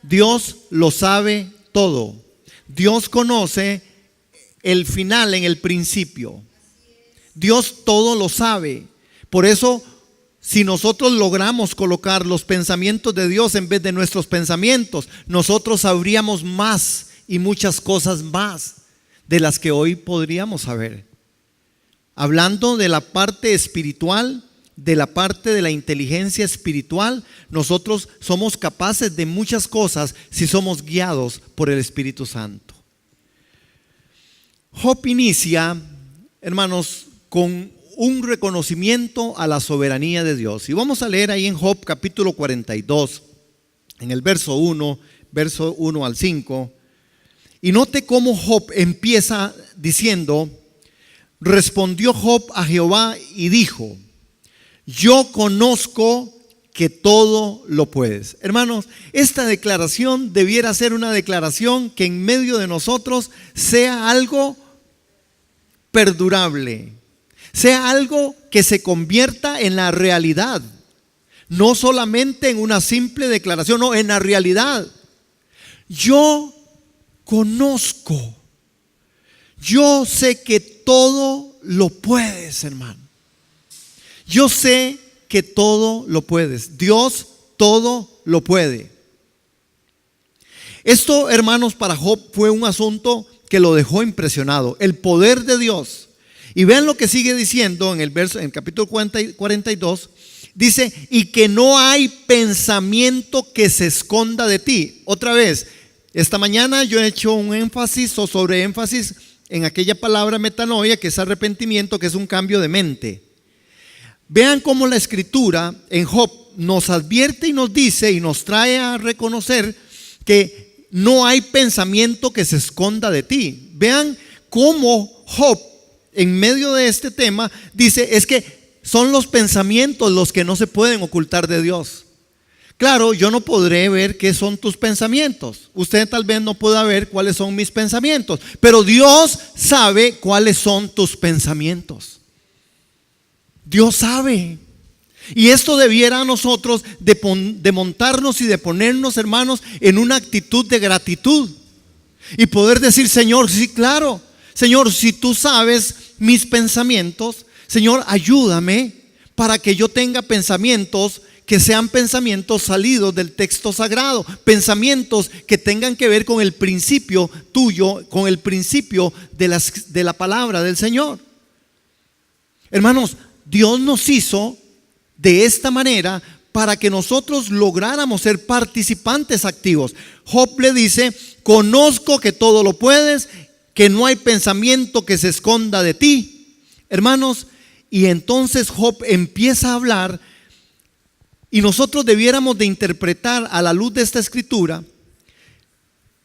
Dios lo sabe todo. Dios conoce el final en el principio. Dios todo lo sabe. Por eso, si nosotros logramos colocar los pensamientos de Dios en vez de nuestros pensamientos, nosotros sabríamos más y muchas cosas más de las que hoy podríamos saber. Hablando de la parte espiritual, de la parte de la inteligencia espiritual, nosotros somos capaces de muchas cosas si somos guiados por el Espíritu Santo. Job inicia, hermanos, con un reconocimiento a la soberanía de Dios. Y vamos a leer ahí en Job capítulo 42, en el verso 1 al 5. Y note cómo Job empieza diciendo: respondió Job a Jehová y dijo: yo conozco que todo lo puedes. Hermanos, esta declaración debiera ser una declaración que en medio de nosotros sea algo perdurable, sea algo que se convierta en la realidad, no solamente en una simple declaración, no, en la realidad. Yo conozco, yo sé que todo lo puedes, hermano. Yo sé que todo lo puedes. Dios todo lo puede. Esto, hermanos, para Job fue un asunto que lo dejó impresionado. El poder de Dios. Y vean lo que sigue diciendo en el capítulo 42. Dice: y que no hay pensamiento que se esconda de ti. Otra vez, esta mañana yo he hecho un énfasis o sobreénfasis en aquella palabra metanoia, que es arrepentimiento, que es un cambio de mente. Vean cómo la Escritura en Job nos advierte y nos dice y nos trae a reconocer que no hay pensamiento que se esconda de ti. Vean cómo Job, en medio de este tema, dice: es que son los pensamientos los que no se pueden ocultar de Dios. Claro, yo no podré ver qué son tus pensamientos. Usted tal vez no pueda ver cuáles son mis pensamientos, pero Dios sabe cuáles son tus pensamientos. Dios sabe. Y esto debiera a nosotros de montarnos y de ponernos, hermanos, en una actitud de gratitud y poder decir: Señor, sí, claro, Señor, si tú sabes mis pensamientos, Señor, ayúdame para que yo tenga pensamientos que sean pensamientos salidos del texto sagrado, pensamientos que tengan que ver con el principio tuyo, con el principio de la palabra del Señor. Hermanos, Dios nos hizo de esta manera para que nosotros lográramos ser participantes activos. Job le dice: conozco que todo lo puedes, que no hay pensamiento que se esconda de ti. Hermanos, y entonces Job empieza a hablar, y nosotros debiéramos de interpretar a la luz de esta escritura.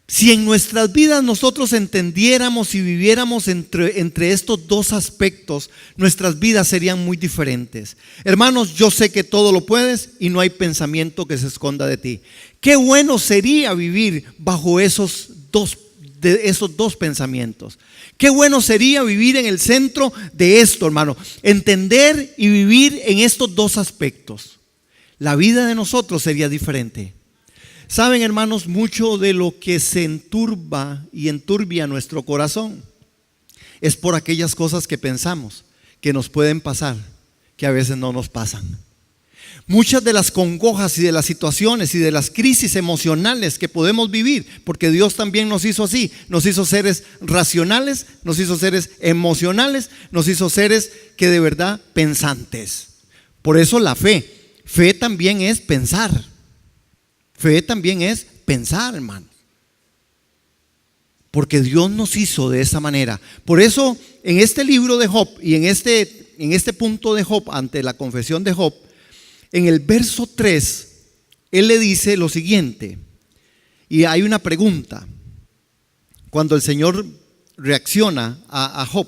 Si en nuestras vidas nosotros entendiéramos y viviéramos entre estos dos aspectos, nuestras vidas serían muy diferentes. Hermanos, yo sé que todo lo puedes y no hay pensamiento que se esconda de ti. Qué bueno sería vivir bajo esos dos pensamientos. Qué bueno sería vivir en el centro de esto, hermano. Entender y vivir en estos dos aspectos. La vida de nosotros sería diferente. Saben, hermanos, mucho de lo que se enturba y enturbia nuestro corazón es por aquellas cosas que pensamos que nos pueden pasar, que a veces no nos pasan. Muchas de las congojas y de las situaciones y de las crisis emocionales que podemos vivir, porque Dios también nos hizo así, nos hizo seres racionales, nos hizo seres emocionales, nos hizo seres que de verdad pensantes. Por eso la fe también es pensar. Fe también es pensar, hermano. Porque Dios nos hizo de esa manera. Por eso en este libro de Job y en este punto de Job, ante la confesión de Job, en el verso 3, él le dice lo siguiente. Y hay una pregunta. Cuando el Señor reacciona a Job,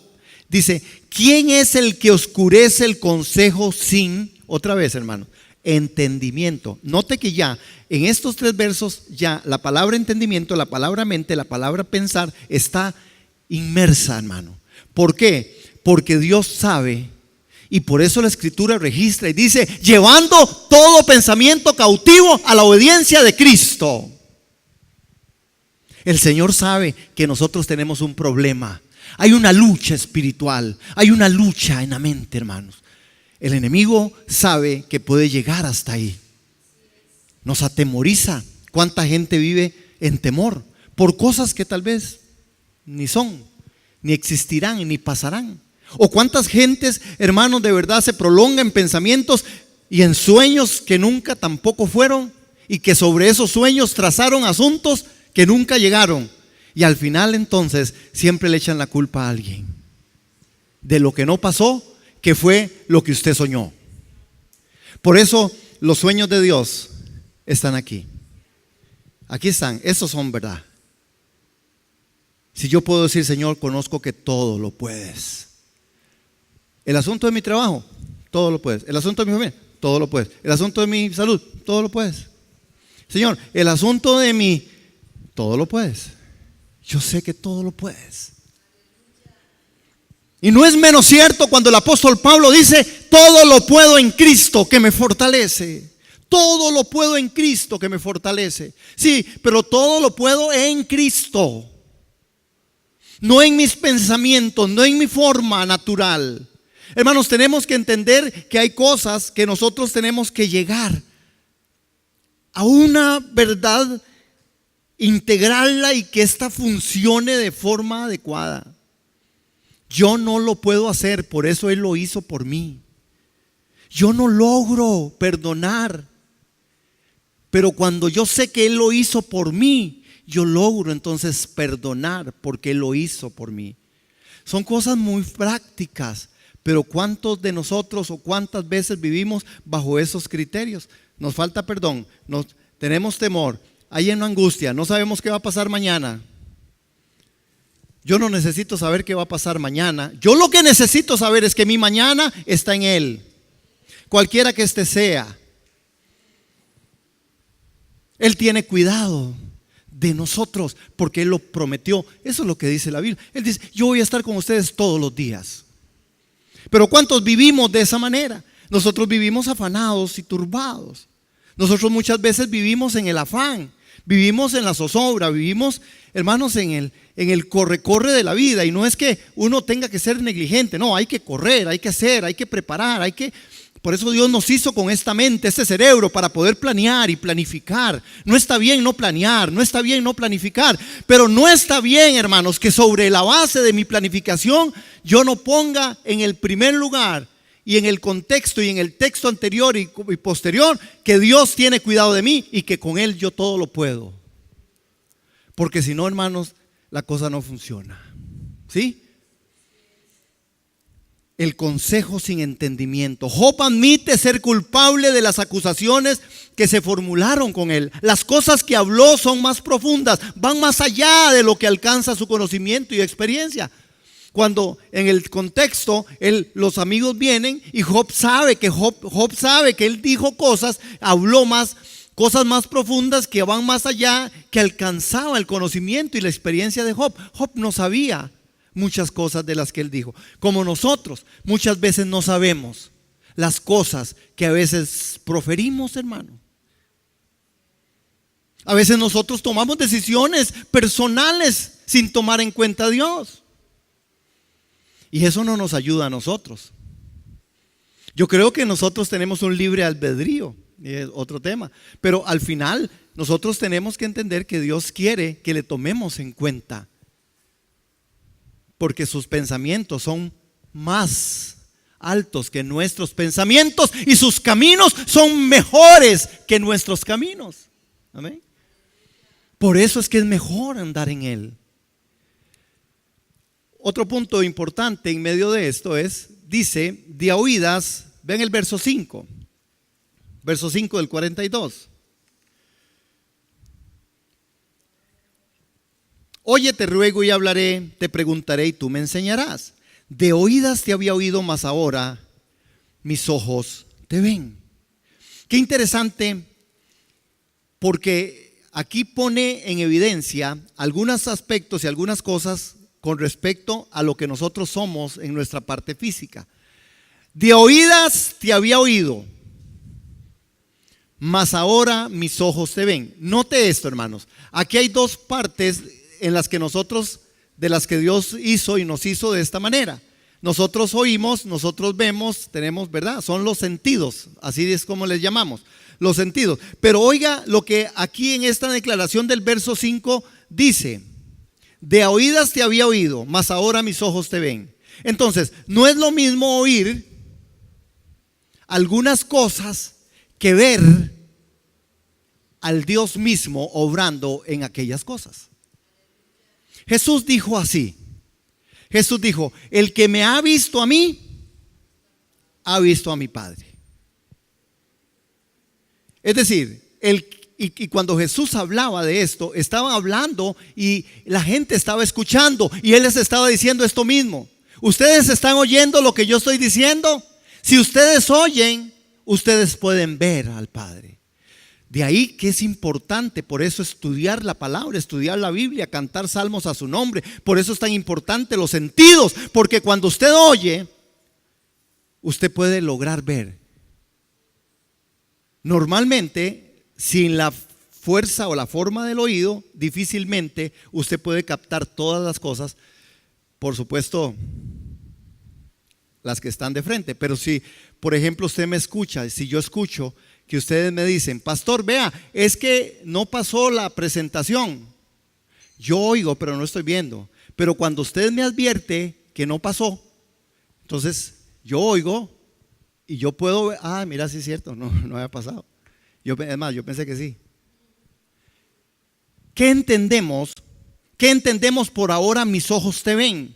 dice: ¿quién es el que oscurece el consejo sin, otra vez, hermano, entendimiento? Note que ya en estos 3 versos ya la palabra entendimiento, la palabra mente, la palabra pensar está inmersa, hermano. ¿Por qué? Porque Dios sabe, y por eso la Escritura registra y dice: llevando todo pensamiento cautivo a la obediencia de Cristo. El Señor sabe que nosotros tenemos un problema. Hay una lucha espiritual, hay una lucha en la mente, hermanos. El enemigo sabe que puede llegar hasta ahí. Nos atemoriza. ¿Cuánta gente vive en temor por cosas que tal vez ni son, ni existirán, ni pasarán? O cuántas gentes, hermanos, de verdad se prolongan en pensamientos y en sueños que nunca tampoco fueron, y que sobre esos sueños trazaron asuntos que nunca llegaron, y al final entonces siempre le echan la culpa a alguien de lo que no pasó, que fue lo que usted soñó. Por eso los sueños de Dios están aquí. Aquí están, estos son verdad. Si yo puedo decir: Señor, conozco que todo lo puedes. El asunto de mi trabajo, todo lo puedes. El asunto de mi familia, todo lo puedes. El asunto de mi salud, todo lo puedes. Señor, el asunto de mi, todo lo puedes. Yo sé que todo lo puedes. Y no es menos cierto cuando el apóstol Pablo dice: todo lo puedo en Cristo que me fortalece. Todo lo puedo en Cristo que me fortalece. Sí, pero todo lo puedo en Cristo. No en mis pensamientos, no en mi forma natural. Hermanos, tenemos que entender que hay cosas que nosotros tenemos que llegar a una verdad, integrarla y que ésta funcione de forma adecuada. Yo no lo puedo hacer, por eso Él lo hizo por mí. Yo no logro perdonar, pero cuando yo sé que Él lo hizo por mí, yo logro entonces perdonar porque Él lo hizo por mí. Son cosas muy prácticas, pero ¿cuántos de nosotros o cuántas veces vivimos bajo esos criterios? Nos falta perdón, tenemos temor, hay una angustia, no sabemos qué va a pasar mañana. Yo no necesito saber qué va a pasar mañana. Yo lo que necesito saber es que mi mañana está en Él, cualquiera que éste sea. Él tiene cuidado de nosotros porque Él lo prometió. Eso es lo que dice la Biblia. Él dice: yo voy a estar con ustedes todos los días. Pero ¿cuántos vivimos de esa manera? Nosotros vivimos afanados y turbados. Nosotros muchas veces vivimos en el afán, vivimos en la zozobra, vivimos, hermanos, en el corre-corre de la vida. Y no es que uno tenga que ser negligente, no, hay que correr, hay que hacer, hay que preparar, por eso Dios nos hizo con esta mente, este cerebro, para poder planear y planificar. No está bien no planear, no está bien no planificar, pero no está bien, hermanos, que sobre la base de mi planificación yo no ponga en el primer lugar y en el contexto y en el texto anterior y posterior que Dios tiene cuidado de mí y que con Él yo todo lo puedo. Porque si no, hermanos, la cosa no funciona. ¿Sí? El consejo sin entendimiento. Job admite ser culpable de las acusaciones que se formularon con él. Las cosas que habló son más profundas, van más allá de lo que alcanza su conocimiento y experiencia. Cuando en el contexto los amigos vienen y Job sabe que él dijo cosas, habló cosas más profundas que van más allá, que alcanzaba el conocimiento y la experiencia de Job. Job no sabía muchas cosas de las que él dijo. Como nosotros muchas veces no sabemos las cosas que a veces proferimos, hermano. A veces nosotros tomamos decisiones personales sin tomar en cuenta a Dios. Y eso no nos ayuda a nosotros. Yo creo que nosotros tenemos un libre albedrío, y es otro tema. Pero al final nosotros tenemos que entender que Dios quiere que le tomemos en cuenta, porque sus pensamientos son más altos que nuestros pensamientos y sus caminos son mejores que nuestros caminos. Amén. Por eso es que es mejor andar en Él. Otro punto importante en medio de esto dice, de a oídas, ven el verso 5 del 42. Oye, te ruego y hablaré, te preguntaré y tú me enseñarás. De oídas te había oído, mas ahora mis ojos te ven. Qué interesante, porque aquí pone en evidencia algunos aspectos y algunas cosas con respecto a lo que nosotros somos en nuestra parte física. De oídas te había oído, mas ahora mis ojos te ven. Note esto, hermanos. Aquí hay dos partes en las que nosotros, de las que Dios hizo y nos hizo de esta manera. Nosotros oímos, nosotros vemos, tenemos, ¿verdad? Son los sentidos, así es como les llamamos, los sentidos. Pero oiga lo que aquí en esta declaración del verso 5 dice: de oídas te había oído, mas ahora mis ojos te ven. Entonces, no es lo mismo oír algunas cosas que ver al Dios mismo obrando en aquellas cosas. Jesús dijo así. Jesús dijo: el que me ha visto a mí, ha visto a mi Padre. Es decir, y cuando Jesús hablaba de esto, estaba hablando y la gente estaba escuchando, y Él les estaba diciendo esto mismo: ustedes están oyendo lo que yo estoy diciendo. Si ustedes oyen, ustedes pueden ver al Padre. De ahí que es importante, por eso estudiar la palabra, estudiar la Biblia, cantar salmos a su nombre. Por eso es tan importante los sentidos, porque cuando usted oye, usted puede lograr ver. Normalmente, sin la fuerza o la forma del oído, difícilmente usted puede captar todas las cosas, por supuesto, las que están de frente. Pero si, por ejemplo, usted me escucha, si yo escucho que ustedes me dicen: pastor, vea, es que no pasó la presentación. Yo oigo, pero no estoy viendo. Pero cuando usted me advierte que no pasó, entonces yo oigo y yo puedo ver: ah, mira, sí es cierto, no había pasado. Es más, yo pensé que sí. ¿Qué entendemos? ¿Qué entendemos por ahora mis ojos te ven?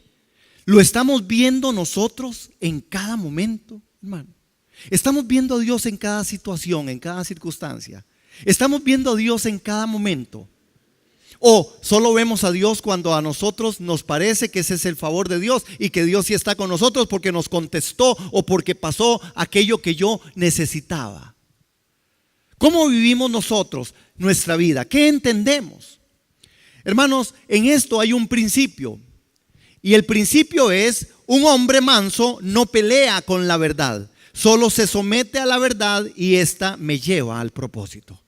¿Lo estamos viendo nosotros en cada momento, hermano? Estamos viendo a Dios en cada situación, en cada circunstancia. Estamos viendo a Dios en cada momento. O solo vemos a Dios cuando a nosotros nos parece que ese es el favor de Dios y que Dios sí está con nosotros porque nos contestó o porque pasó aquello que yo necesitaba. ¿Cómo vivimos nosotros nuestra vida? ¿Qué entendemos? Hermanos, en esto hay un principio. Y el principio es: un hombre manso no pelea con la verdad, solo se somete a la verdad y ésta me lleva al propósito.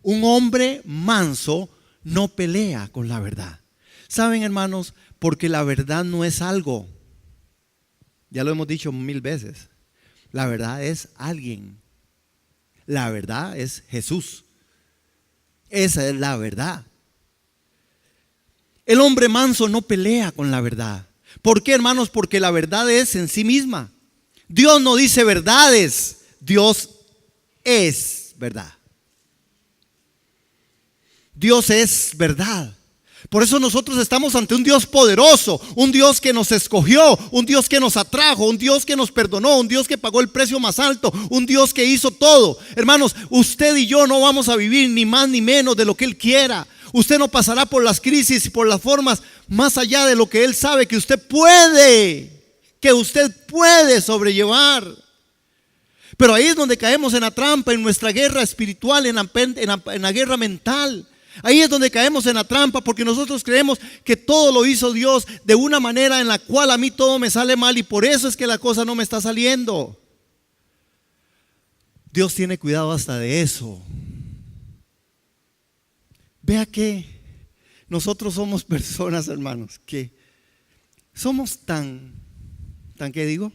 Un hombre manso no pelea con la verdad. ¿Saben, hermanos? Porque la verdad no es algo. Ya lo hemos dicho 1000 veces. La verdad es alguien. La verdad es Jesús. Esa es la verdad. El hombre manso no pelea con la verdad. ¿Por qué, hermanos? Porque la verdad es en sí misma. Dios no dice verdades, Dios es verdad. Dios es verdad. Por eso nosotros estamos ante un Dios poderoso, un Dios que nos escogió, un Dios que nos atrajo, un Dios que nos perdonó, un Dios que pagó el precio más alto, un Dios que hizo todo. Hermanos, usted y yo no vamos a vivir ni más ni menos de lo que Él quiera. Usted no pasará por las crisis y por las formas más allá de lo que Él sabe que usted puede sobrellevar. Pero ahí es donde caemos en la trampa, en nuestra guerra espiritual, en la guerra mental. Ahí es donde caemos en la trampa, porque nosotros creemos que todo lo hizo Dios de una manera en la cual a mí todo me sale mal, y por eso es que la cosa no me está saliendo. Dios tiene cuidado hasta de eso. Vea que nosotros somos personas, hermanos, que somos ¿qué digo?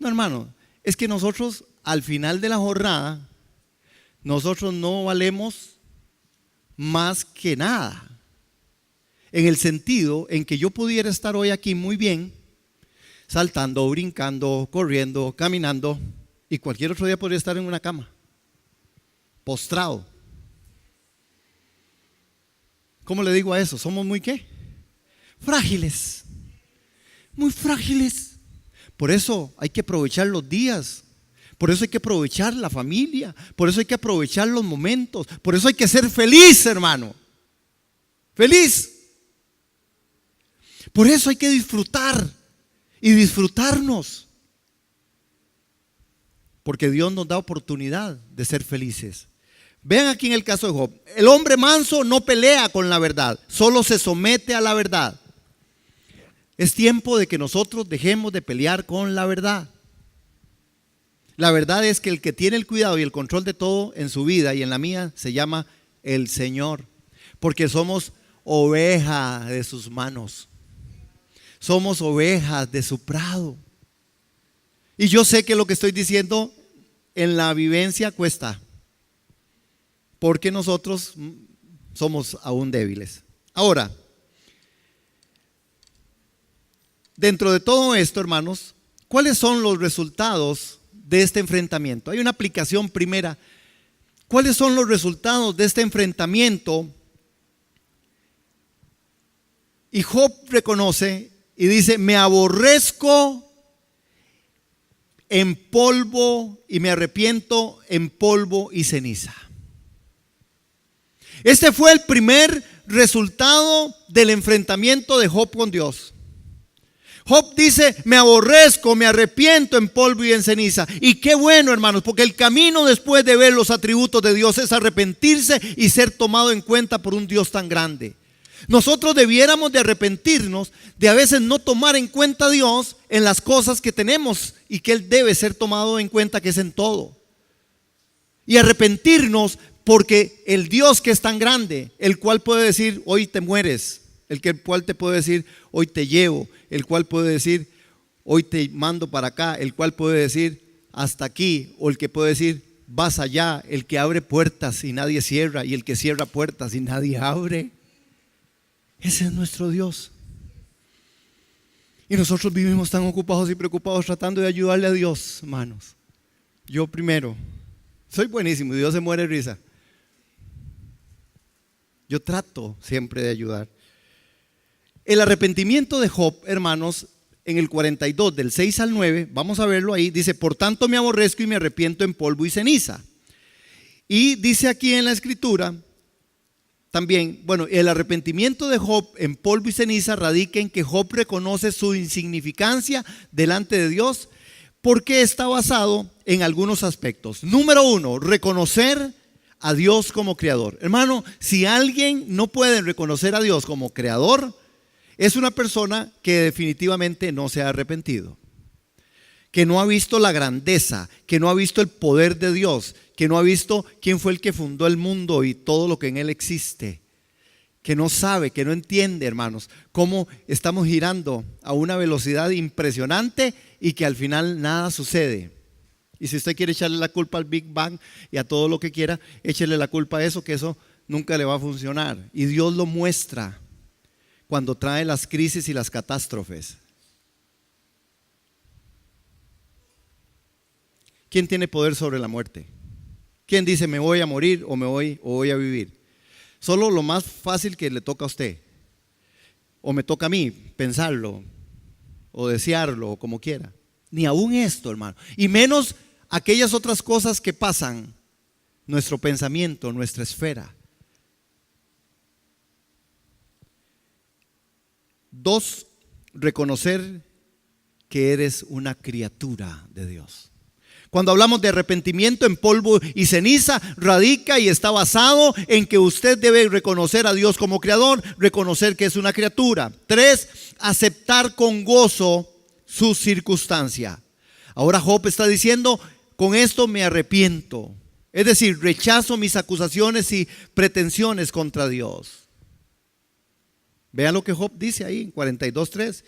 No, hermano, es que nosotros al final de la jornada, nosotros no valemos más que nada. En el sentido en que yo pudiera estar hoy aquí muy bien, saltando, brincando, corriendo, caminando, y cualquier otro día podría estar en una cama, postrado. ¿Cómo le digo a eso? Somos muy ¿qué? Frágiles, muy frágiles. Por eso hay que aprovechar los días. Por eso hay que aprovechar la familia. Por eso hay que aprovechar los momentos. Por eso hay que ser feliz, hermano. Feliz. Por eso hay que disfrutar y disfrutarnos. Porque Dios nos da oportunidad de ser felices. Vean aquí en el caso de Job. El hombre manso no pelea con la verdad, solo se somete a la verdad. Es tiempo de que nosotros dejemos de pelear con la verdad. La verdad es que el que tiene el cuidado y el control de todo en su vida y en la mía se llama el Señor, porque somos ovejas de sus manos, somos ovejas de su prado. Y yo sé que lo que estoy diciendo en la vivencia cuesta, porque nosotros somos aún débiles. Ahora, dentro de todo esto, hermanos, ¿cuáles son los resultados de este enfrentamiento? Hay una aplicación primera. ¿Cuáles son los resultados de este enfrentamiento? Y Job reconoce y dice: me aborrezco en polvo y me arrepiento en polvo y ceniza. Este fue el primer resultado del enfrentamiento de Job con Dios. Job dice: me aborrezco, me arrepiento en polvo y en ceniza. Y qué bueno, hermanos, porque el camino después de ver los atributos de Dios es arrepentirse y ser tomado en cuenta por un Dios tan grande. Nosotros debiéramos de arrepentirnos de a veces no tomar en cuenta a Dios en las cosas que tenemos y que Él debe ser tomado en cuenta, que es en todo. Y arrepentirnos porque el Dios que es tan grande, el cual puede decir: hoy te mueres, el cual te puede decir: hoy te llevo, el cual puede decir: hoy te mando para acá, el cual puede decir: hasta aquí, o el que puede decir: vas allá, el que abre puertas y nadie cierra, y el que cierra puertas y nadie abre. Ese es nuestro Dios. Y nosotros vivimos tan ocupados y preocupados tratando de ayudarle a Dios, hermanos. Yo primero, soy buenísimo y Dios se muere de risa. Yo trato siempre de ayudar. El arrepentimiento de Job, hermanos, en el 42, del 6 al 9, vamos a verlo ahí, dice: por tanto me aborrezco y me arrepiento en polvo y ceniza. Y dice aquí en la escritura también, bueno, el arrepentimiento de Job en polvo y ceniza radica en que Job reconoce su insignificancia delante de Dios, porque está basado en algunos aspectos. Número uno, reconocer a Dios como creador. Hermano, si alguien no puede reconocer a Dios como creador, es una persona que definitivamente no se ha arrepentido, que no ha visto la grandeza, que no ha visto el poder de Dios, que no ha visto quién fue el que fundó el mundo y todo lo que en él existe, que no sabe, que no entiende, hermanos, cómo estamos girando a una velocidad impresionante y que al final nada sucede. Y si usted quiere echarle la culpa al Big Bang y a todo lo que quiera, échele la culpa a eso, que eso nunca le va a funcionar. Y Dios lo muestra cuando trae las crisis y las catástrofes. ¿Quién tiene poder sobre la muerte? ¿Quién dice: me voy a morir o voy a vivir? Solo lo más fácil que le toca a usted, o me toca a mí pensarlo o desearlo, o como quiera. Ni aún esto, hermano, y menos aquellas otras cosas que pasan, nuestro pensamiento, nuestra esfera. 2, reconocer que eres una criatura de Dios. Cuando hablamos de arrepentimiento en polvo y ceniza, radica y está basado en que usted debe reconocer a Dios como creador, reconocer que es una criatura. 3, aceptar con gozo su circunstancia. Ahora Job está diciendo: con esto me arrepiento. Es decir, rechazo mis acusaciones y pretensiones contra Dios. Vean lo que Job dice ahí en 42:3.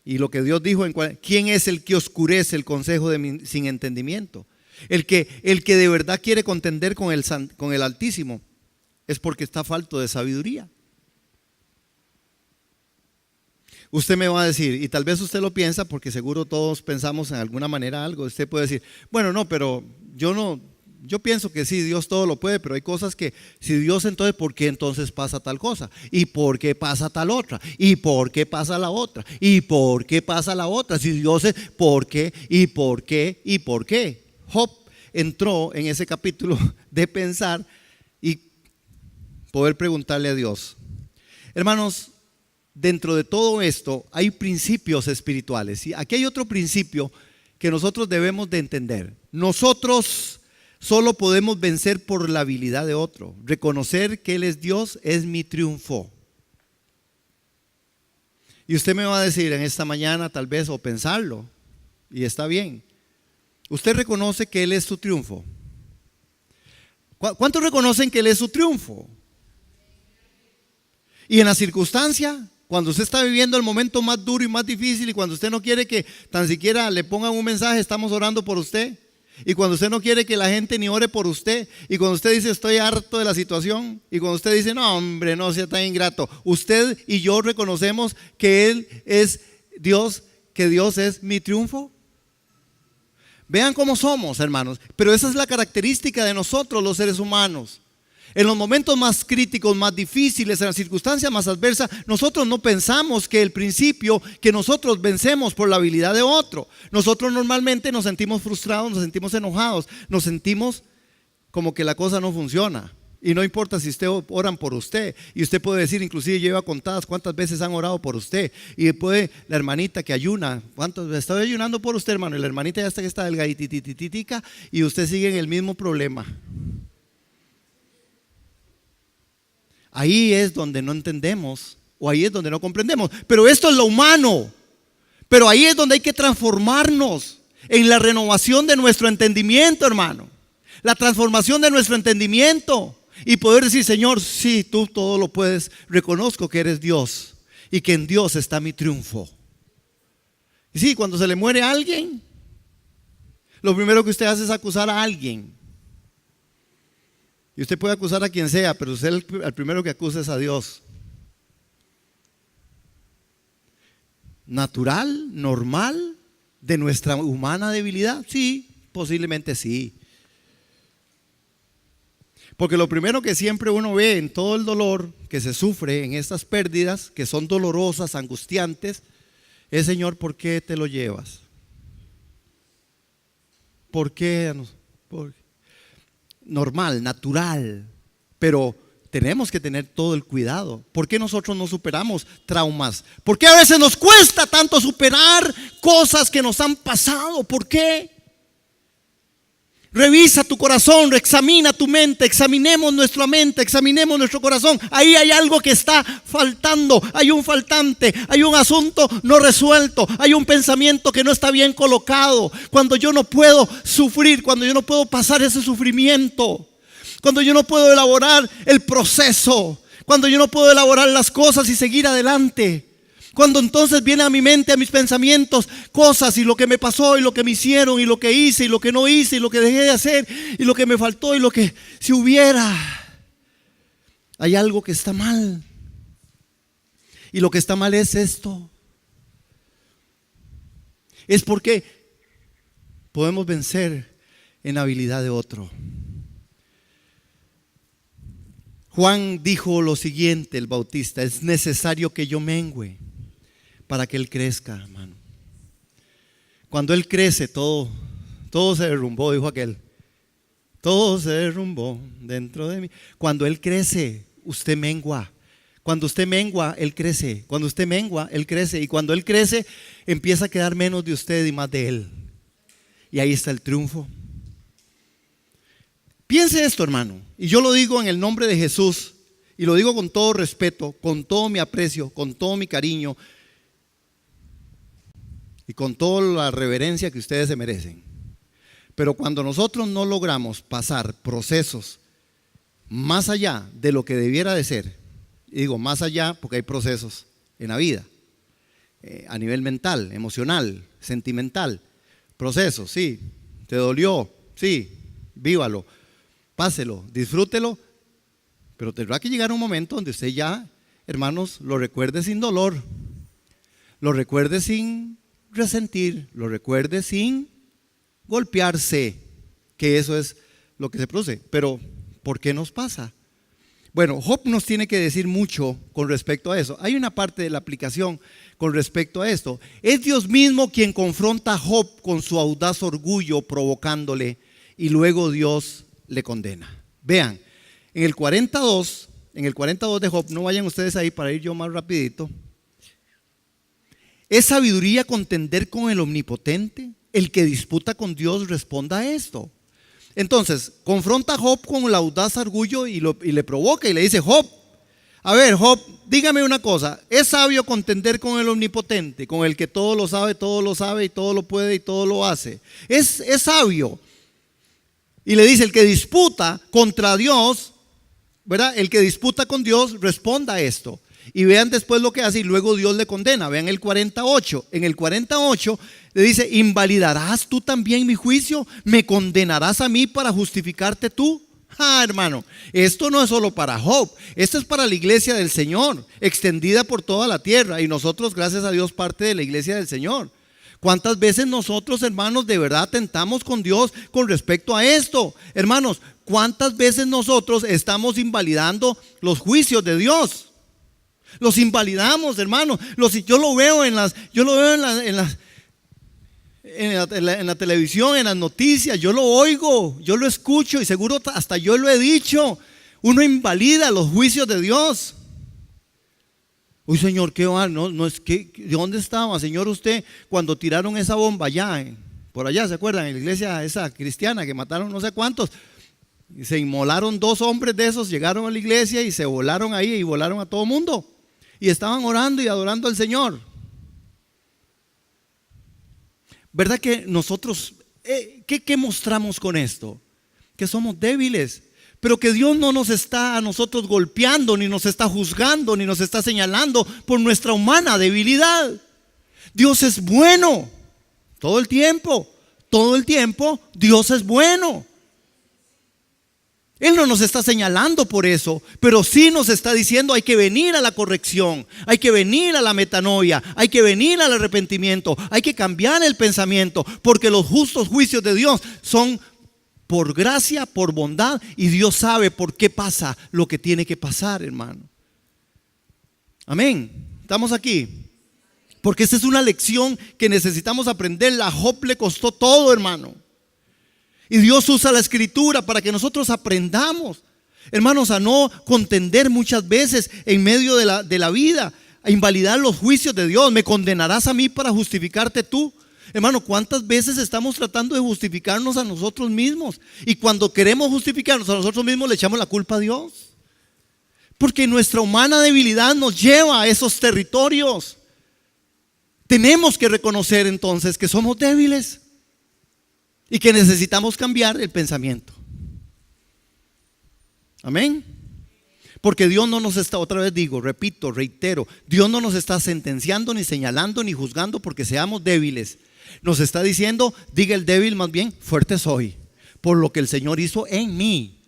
Y lo que Dios dijo en: ¿quién es el que oscurece el consejo sin entendimiento? El que de verdad quiere contender con el Altísimo es porque está falto de sabiduría. Usted me va a decir, y tal vez usted lo piensa, porque seguro todos pensamos en alguna manera algo. Usted puede decir: bueno, no, pero yo pienso que sí, Dios todo lo puede, pero hay cosas que, si Dios, entonces, ¿por qué entonces pasa tal cosa? ¿Y por qué pasa tal otra? ¿Y por qué pasa la otra? ¿Y por qué pasa la otra? Si Dios es, ¿por qué? ¿Y por qué? ¿Y por qué? Job entró en ese capítulo de pensar y poder preguntarle a Dios. Hermanos, dentro de todo esto hay principios espirituales. Y aquí hay otro principio que nosotros debemos de entender. Nosotros solo podemos vencer por la habilidad de otro. Reconocer que Él es Dios es mi triunfo. Y usted me va a decir en esta mañana, tal vez, o pensarlo, y está bien. Usted reconoce que Él es su triunfo. ¿Cuántos reconocen que Él es su triunfo? Y en la circunstancia, cuando usted está viviendo el momento más duro y más difícil, y cuando usted no quiere que tan siquiera le pongan un mensaje, estamos orando por usted. Y cuando usted no quiere que la gente ni ore por usted, y cuando usted dice estoy harto de la situación, y cuando usted dice no hombre, no sea tan ingrato, usted y yo reconocemos que Él es Dios, que Dios es mi triunfo. Vean cómo somos, hermanos, pero esa es la característica de nosotros los seres humanos. En los momentos más críticos, más difíciles, en las circunstancias más adversas, nosotros no pensamos que el principio que nosotros vencemos por la habilidad de otro. Nosotros normalmente nos sentimos frustrados, nos sentimos enojados, nos sentimos como que la cosa no funciona. Y no importa si usted oran por usted, y usted puede decir, inclusive lleva contadas cuántas veces han orado por usted, y después la hermanita que ayuna, ¿cuántos? Estoy ayunando por usted, hermano, y la hermanita ya está delgadititititica, y usted sigue en el mismo problema. Ahí es donde no entendemos, o ahí es donde no comprendemos. Pero esto es lo humano. Pero ahí es donde hay que transformarnos en la renovación de nuestro entendimiento, hermano. La transformación de nuestro entendimiento. Y poder decir, Señor, sí, tú todo lo puedes. Reconozco que eres Dios y que en Dios está mi triunfo. Y sí, cuando se le muere a alguien, lo primero que usted hace es acusar a alguien. Y usted puede acusar a quien sea, pero usted el primero que acusa es a Dios. ¿Natural, normal, de nuestra humana debilidad? Sí, posiblemente sí. Porque lo primero que siempre uno ve en todo el dolor que se sufre en estas pérdidas, que son dolorosas, angustiantes, es: Señor, ¿por qué te lo llevas? ¿Por qué? Normal, natural, pero tenemos que tener todo el cuidado. ¿Por qué nosotros no superamos traumas? ¿Por qué a veces nos cuesta tanto superar cosas que nos han pasado? ¿Por qué? Revisa tu corazón, examina tu mente, examinemos nuestra mente, examinemos nuestro corazón. Ahí hay algo que está faltando, hay un faltante, hay un asunto no resuelto, hay un pensamiento que no está bien colocado. Cuando yo no puedo sufrir, cuando yo no puedo pasar ese sufrimiento, cuando yo no puedo elaborar el proceso, cuando yo no puedo elaborar las cosas y seguir adelante. Cuando entonces viene a mi mente, a mis pensamientos, cosas y lo que me pasó y lo que me hicieron y lo que hice y lo que no hice y lo que dejé de hacer y lo que me faltó y lo que si hubiera. Hay algo que está mal. Y lo que está mal es esto. Es porque podemos vencer en la habilidad de otro. Juan dijo lo siguiente, el Bautista: es necesario que yo mengüe para que Él crezca, hermano. Cuando Él crece, todo se derrumbó, dijo aquel. Todo se derrumbó dentro de mí. Cuando Él crece, usted mengua. Cuando usted mengua, Él crece. Cuando usted mengua, Él crece. Y cuando Él crece, empieza a quedar menos de usted y más de Él. Y ahí está el triunfo. Piense esto, hermano. Y yo lo digo en el nombre de Jesús. Y lo digo con todo respeto, con todo mi aprecio, con todo mi cariño. Y con toda la reverencia que ustedes se merecen. Pero cuando nosotros no logramos pasar procesos más allá de lo que debiera de ser, y digo más allá porque hay procesos en la vida, a nivel mental, emocional, sentimental, procesos, sí, te dolió, sí, vívalo, páselo, disfrútelo, pero tendrá que llegar un momento donde usted ya, hermanos, lo recuerde sin dolor, lo recuerde sin resentir, lo recuerde sin golpearse, que eso es lo que se produce. Pero ¿por qué nos pasa? Bueno, Job nos tiene que decir mucho con respecto a eso. Hay una parte de la aplicación con respecto a esto. Es Dios mismo quien confronta a Job con su audaz orgullo, provocándole, y luego Dios le condena. Vean, en el 42 de Job, no vayan ustedes ahí para ir yo más rapidito. ¿Es sabiduría contender con el omnipotente? El que disputa con Dios responda a esto. Entonces, confronta a Job con el audaz orgullo y le provoca y le dice: Job, A ver, Job, dígame una cosa. ¿Es sabio contender con el omnipotente, con el que todo lo sabe y todo lo puede y todo lo hace? Es sabio. Y le dice, el que disputa contra Dios, ¿verdad? El que disputa con Dios, responda a esto. Y vean después lo que hace y luego Dios le condena. Vean el 48. En el 48 le dice, ¿invalidarás tú también mi juicio? ¿Me condenarás a mí para justificarte tú? Hermano, esto no es solo para Job, esto es para la iglesia del Señor, extendida por toda la tierra. Y nosotros, gracias a Dios, parte de la iglesia del Señor. ¿Cuántas veces nosotros, hermanos, de verdad tentamos con Dios con respecto a esto? Hermanos, ¿cuántas veces nosotros estamos invalidando los juicios de Dios? Los invalidamos, hermanos. Yo lo veo en la televisión, en las noticias, yo lo oigo, yo lo escucho y seguro hasta yo lo he dicho. Uno invalida los juicios de Dios. Uy, Señor, ¿qué va? No es que, ¿de dónde estaba, Señor, usted cuando tiraron esa bomba allá, por allá, ¿se acuerdan? En la iglesia esa cristiana que mataron no sé cuántos. Y se inmolaron 2 hombres de esos, llegaron a la iglesia y se volaron ahí y volaron a todo mundo. Y estaban orando y adorando al Señor. ¿Verdad que nosotros, qué mostramos con esto? Que somos débiles, pero que Dios no nos está a nosotros golpeando, ni nos está juzgando, ni nos está señalando por nuestra humana debilidad. Dios es bueno, todo el tiempo Dios es bueno. Él no nos está señalando por eso, pero sí nos está diciendo hay que venir a la corrección, hay que venir a la metanoia, hay que venir al arrepentimiento, hay que cambiar el pensamiento, porque los justos juicios de Dios son por gracia, por bondad, y Dios sabe por qué pasa lo que tiene que pasar, hermano. Amén. ¿Estamos aquí? Porque esta es una lección que necesitamos aprender. A Job le costó todo, hermano. Y Dios usa la escritura para que nosotros aprendamos, hermanos, a no contender muchas veces en medio de la vida, a invalidar los juicios de Dios. ¿Me condenarás a mí para justificarte tú? Hermano, ¿cuántas veces estamos tratando de justificarnos a nosotros mismos? Y cuando queremos justificarnos a nosotros mismos le echamos la culpa a Dios. Porque nuestra humana debilidad nos lleva a esos territorios. Tenemos que reconocer entonces que somos débiles y que necesitamos cambiar el pensamiento. Amén. Porque Dios no nos está, otra vez digo, repito, reitero, Dios no nos está sentenciando, ni señalando, ni juzgando porque seamos débiles. Nos está diciendo, diga el débil más bien, fuerte soy, por lo que el Señor hizo en mí.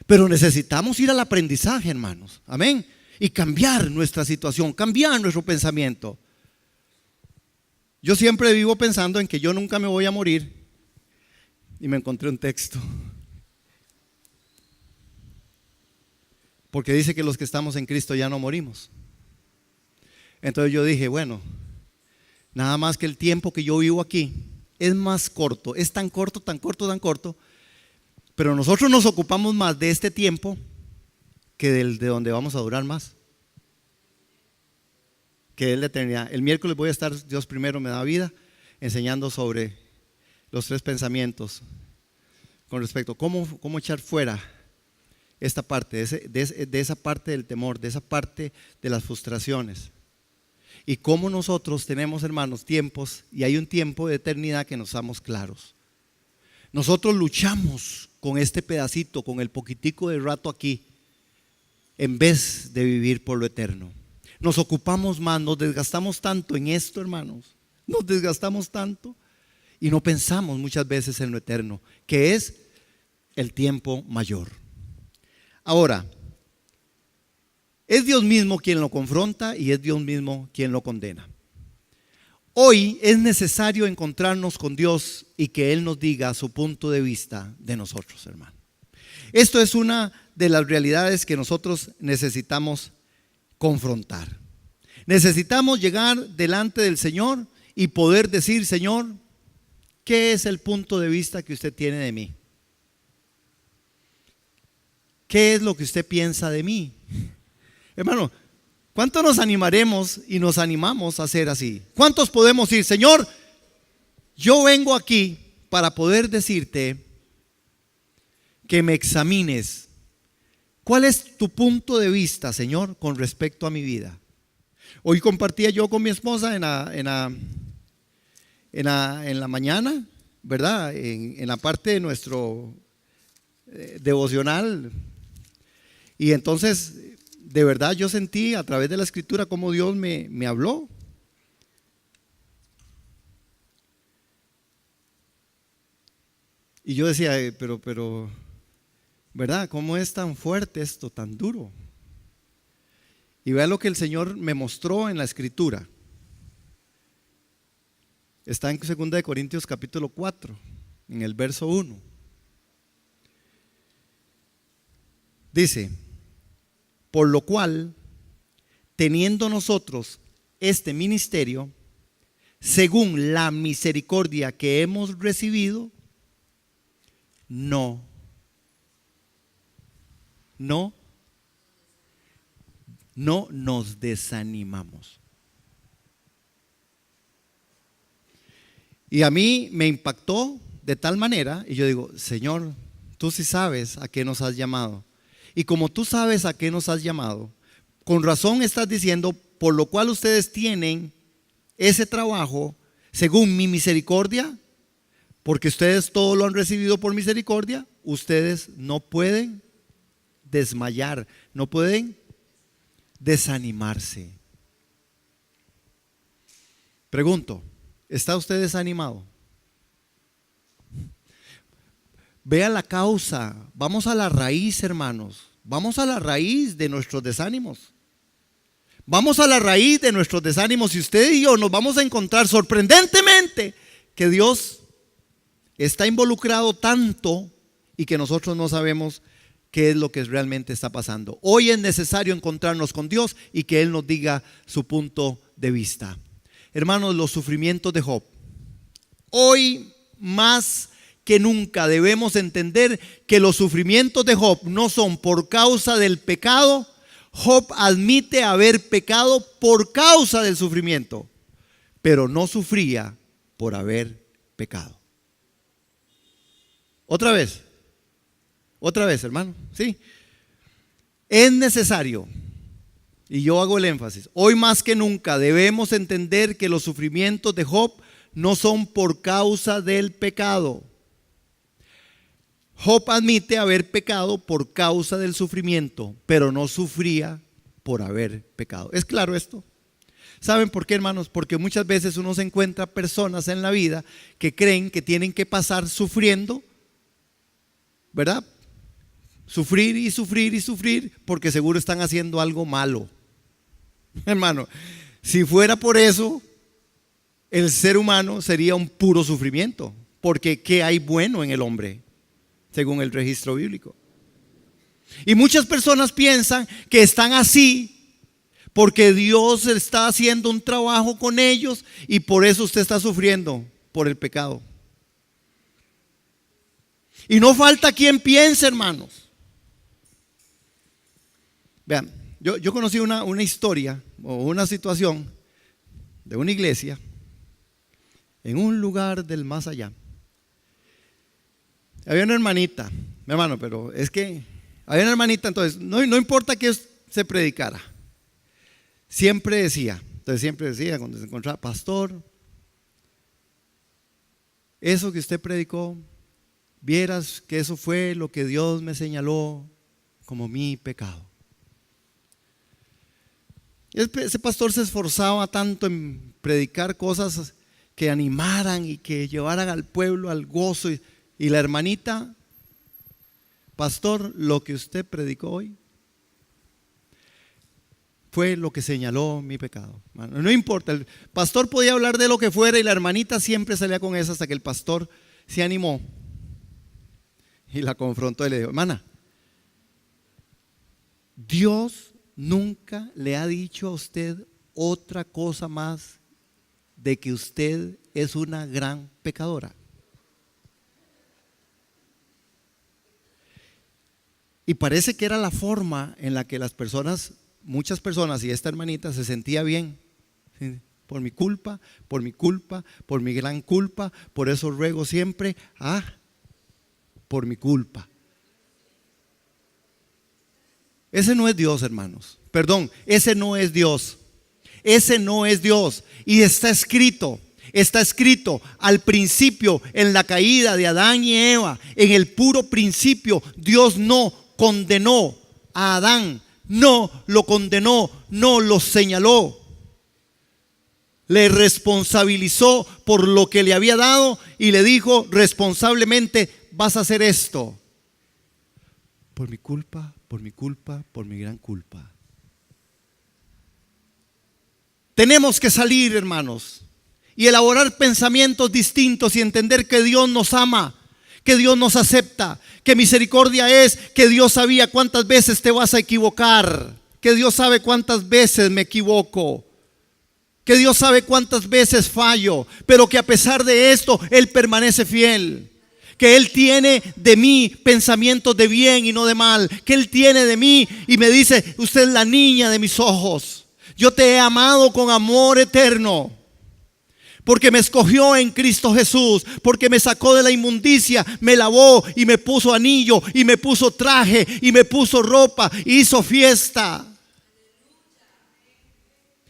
Pero necesitamos ir al aprendizaje, hermanos. Amén. Y cambiar nuestra situación, cambiar nuestro pensamiento. Yo siempre vivo pensando en que yo nunca me voy a morir. Y me encontré un texto. Porque dice que los que estamos en Cristo ya no morimos. Entonces yo dije, bueno, nada más que el tiempo que yo vivo aquí es más corto, es tan corto, pero nosotros nos ocupamos más de este tiempo que de donde vamos a durar más, que de la eternidad. El miércoles voy a estar, Dios primero me da vida, enseñando sobre los 3 pensamientos con respecto a cómo echar fuera esta parte, de esa parte del temor, de esa parte de las frustraciones. Y cómo nosotros tenemos, hermanos, tiempos, y hay un tiempo de eternidad que nos damos claros. Nosotros luchamos con este pedacito, con el poquitico de rato aquí, en vez de vivir por lo eterno. Nos ocupamos más, nos desgastamos tanto en esto, hermanos. Nos desgastamos tanto y no pensamos muchas veces en lo eterno, que es el tiempo mayor. Ahora, es Dios mismo quien lo confronta y es Dios mismo quien lo condena. Hoy es necesario encontrarnos con Dios y que Él nos diga su punto de vista de nosotros, hermano. Esto es una de las realidades que nosotros necesitamos confrontar. Necesitamos llegar delante del Señor y poder decir, Señor, ¿qué es el punto de vista que usted tiene de mí? ¿Qué es lo que usted piensa de mí? Hermano, ¿cuánto nos animaremos y nos animamos a hacer así? ¿Cuántos podemos decir, Señor, yo vengo aquí para poder decirte que me examines, ¿Cuál es tu punto de vista, Señor, con respecto a mi vida? Hoy compartía yo con mi esposa en la mañana, ¿verdad? En la parte de nuestro devocional. Y entonces, de verdad, yo sentí a través de la escritura cómo Dios me habló. Y yo decía, pero, ¿verdad? ¿Cómo es tan fuerte esto, tan duro? Y vea lo que el Señor me mostró en la escritura. Está en 2 Corintios capítulo 4, en el verso 1. Dice, por lo cual, teniendo nosotros este ministerio, según la misericordia que hemos recibido, no nos desanimamos. Y a mí me impactó de tal manera, y yo digo, Señor, tú sí sabes a qué nos has llamado. Y como tú sabes a qué nos has llamado, con razón estás diciendo, por lo cual ustedes tienen ese trabajo según mi misericordia, porque ustedes todo lo han recibido por misericordia, ustedes no pueden desmayar, no pueden desanimarse. Pregunto, ¿está usted desanimado? Vea la causa, vamos a la raíz, hermanos, vamos a la raíz de nuestros desánimos. Vamos a la raíz de nuestros desánimos y usted y yo nos vamos a encontrar sorprendentemente que Dios está involucrado tanto y que nosotros no sabemos qué es lo que realmente está pasando. Hoy es necesario encontrarnos con Dios y que Él nos diga su punto de vista. Hermanos, los sufrimientos de Job. Hoy más que nunca debemos entender que los sufrimientos de Job no son por causa del pecado. Job admite haber pecado por causa del sufrimiento, pero no sufría por haber pecado. Otra vez, hermano, sí. Es necesario, y yo hago el énfasis, hoy más que nunca debemos entender que los sufrimientos de Job no son por causa del pecado. Job admite haber pecado por causa del sufrimiento, pero no sufría por haber pecado. ¿Es claro esto? ¿Saben por qué, hermanos? Porque muchas veces uno se encuentra personas en la vida que creen que tienen que pasar sufriendo, ¿verdad? Sufrir y sufrir y sufrir porque seguro están haciendo algo malo. Hermano, si fuera por eso, el ser humano sería un puro sufrimiento, porque ¿qué hay bueno en el hombre? Según el registro bíblico. Y muchas personas piensan que están así porque Dios está haciendo un trabajo con ellos y por eso usted está sufriendo por el pecado. Y no falta quien piense, hermanos. Vean, yo conocí una historia o una situación de una iglesia en un lugar del más allá. Había una hermanita, mi hermano, pero es que había una hermanita, entonces no importa que se predicara, siempre decía cuando se encontraba, pastor, eso que usted predicó, vieras que eso fue lo que Dios me señaló como mi pecado. Ese pastor se esforzaba tanto en predicar cosas que animaran y que llevaran al pueblo al gozo. Y la hermanita, pastor, lo que usted predicó hoy fue lo que señaló mi pecado. No importa, el pastor podía hablar de lo que fuera y la hermanita siempre salía con eso hasta que el pastor se animó y la confrontó y le dijo, hermana, Dios nunca le ha dicho a usted otra cosa más de que usted es una gran pecadora. Y parece que era la forma en la que muchas personas y esta hermanita se sentía bien. ¿Sí? Por mi culpa, por mi gran culpa, por eso ruego siempre, por mi culpa. Ese no es Dios, hermanos. Perdón, ese no es Dios. Ese no es Dios. Y está escrito al principio, en la caída de Adán y Eva, en el puro principio, Dios no condenó a Adán, no lo condenó, no lo señaló. Le responsabilizó por lo que le había dado y le dijo responsablemente: vas a hacer esto. Por mi culpa, por mi culpa, por mi gran culpa. Tenemos que salir, hermanos, y elaborar pensamientos distintos y entender que Dios nos ama, que Dios nos acepta, que misericordia es, que Dios sabía cuántas veces te vas a equivocar, que Dios sabe cuántas veces me equivoco, que Dios sabe cuántas veces fallo, pero que a pesar de esto Él permanece fiel. Que Él tiene de mí pensamientos de bien y no de mal. Que Él tiene de mí y me dice: usted es la niña de mis ojos. Yo te he amado con amor eterno. Porque me escogió en Cristo Jesús. Porque me sacó de la inmundicia, me lavó y me puso anillo y me puso traje y me puso ropa y hizo fiesta.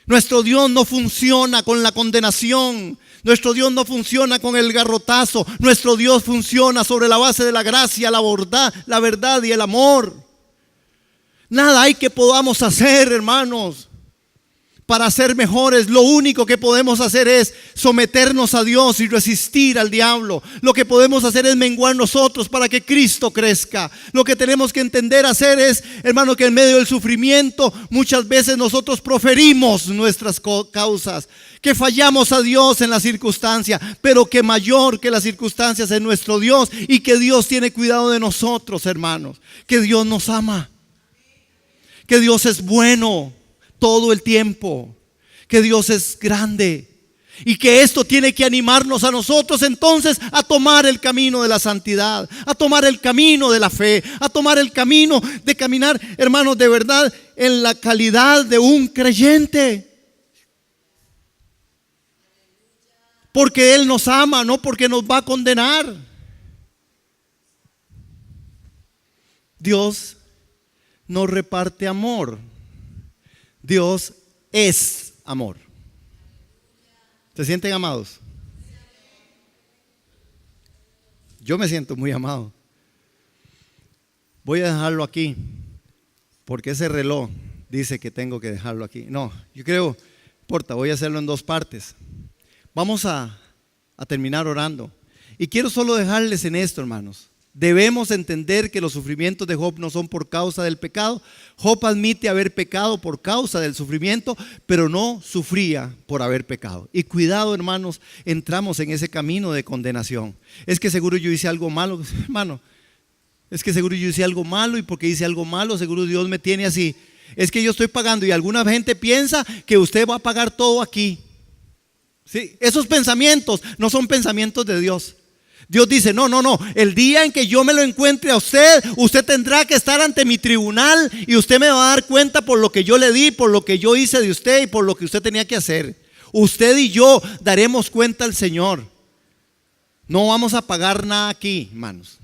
Nuestro Dios no funciona con la condenación. Nuestro Dios no funciona con el garrotazo. Nuestro Dios funciona sobre la base de la gracia, la verdad y el amor. Nada hay que podamos hacer, hermanos, para ser mejores. Lo único que podemos hacer es someternos a Dios y resistir al diablo. Lo que podemos hacer es menguar nosotros para que Cristo crezca. Lo que tenemos que entender hacer es, hermano, que en medio del sufrimiento muchas veces nosotros proferimos nuestras causas, que fallamos a Dios en la circunstancia, pero que mayor que las circunstancias es nuestro Dios, y que Dios tiene cuidado de nosotros, hermanos, que Dios nos ama, que Dios es bueno todo el tiempo, que Dios es grande, y que esto tiene que animarnos a nosotros entonces a tomar el camino de la santidad, a tomar el camino de la fe, a tomar el camino de caminar, hermanos, de verdad en la calidad de un creyente. Porque Él nos ama, no porque nos va a condenar. Dios no reparte amor. Dios es amor. ¿Se sienten amados? Yo me siento muy amado. Voy a dejarlo aquí, porque ese reloj dice que tengo que dejarlo aquí. No, yo creo, no importa, voy a hacerlo en dos partes. Vamos a terminar orando. Y quiero solo dejarles en esto, hermanos. Debemos entender que los sufrimientos de Job no son por causa del pecado. Job admite haber pecado por causa del sufrimiento, pero no sufría por haber pecado. Y cuidado, hermanos, entramos en ese camino de condenación. Es que seguro yo hice algo malo, hermano. Es que seguro yo hice algo malo, y porque hice algo malo, seguro Dios me tiene así. Es que yo estoy pagando, y alguna gente piensa que usted va a pagar todo aquí. Sí, esos pensamientos no son pensamientos de Dios. Dios dice: no, el día en que yo me lo encuentre a usted, usted tendrá que estar ante mi tribunal y usted me va a dar cuenta por lo que yo le di, por lo que yo hice de usted y por lo que usted tenía que hacer. Usted y yo daremos cuenta al Señor. No vamos a pagar nada aquí, hermanos.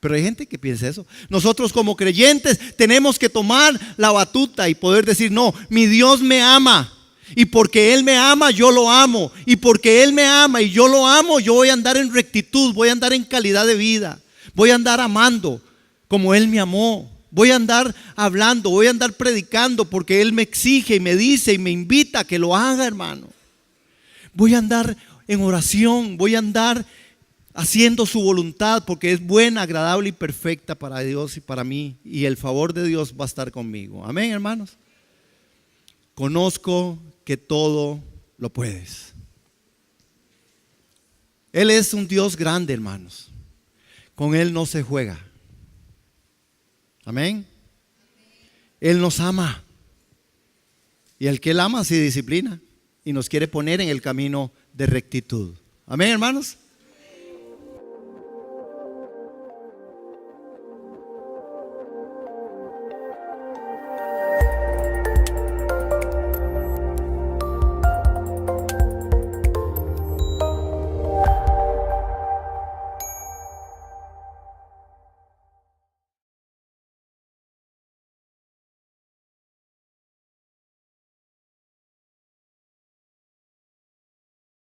Pero hay gente que piensa eso. Nosotros como creyentes tenemos que tomar la batuta y poder decir: no, mi Dios me ama. Y porque Él me ama, yo lo amo. Y porque Él me ama y yo lo amo, yo voy a andar en rectitud, voy a andar en calidad de vida. Voy a andar amando como Él me amó. Voy a andar hablando, voy a andar predicando porque Él me exige y me dice y me invita a que lo haga, hermano. Voy a andar en oración, voy a andar haciendo su voluntad porque es buena, agradable y perfecta para Dios y para mí. Y el favor de Dios va a estar conmigo. Amén, hermanos. Conozco que todo lo puedes. Él es un Dios grande, hermanos. Con Él no se juega. Amén. Él nos ama. Y el que Él ama se disciplina y nos quiere poner en el camino de rectitud. Amén, hermanos.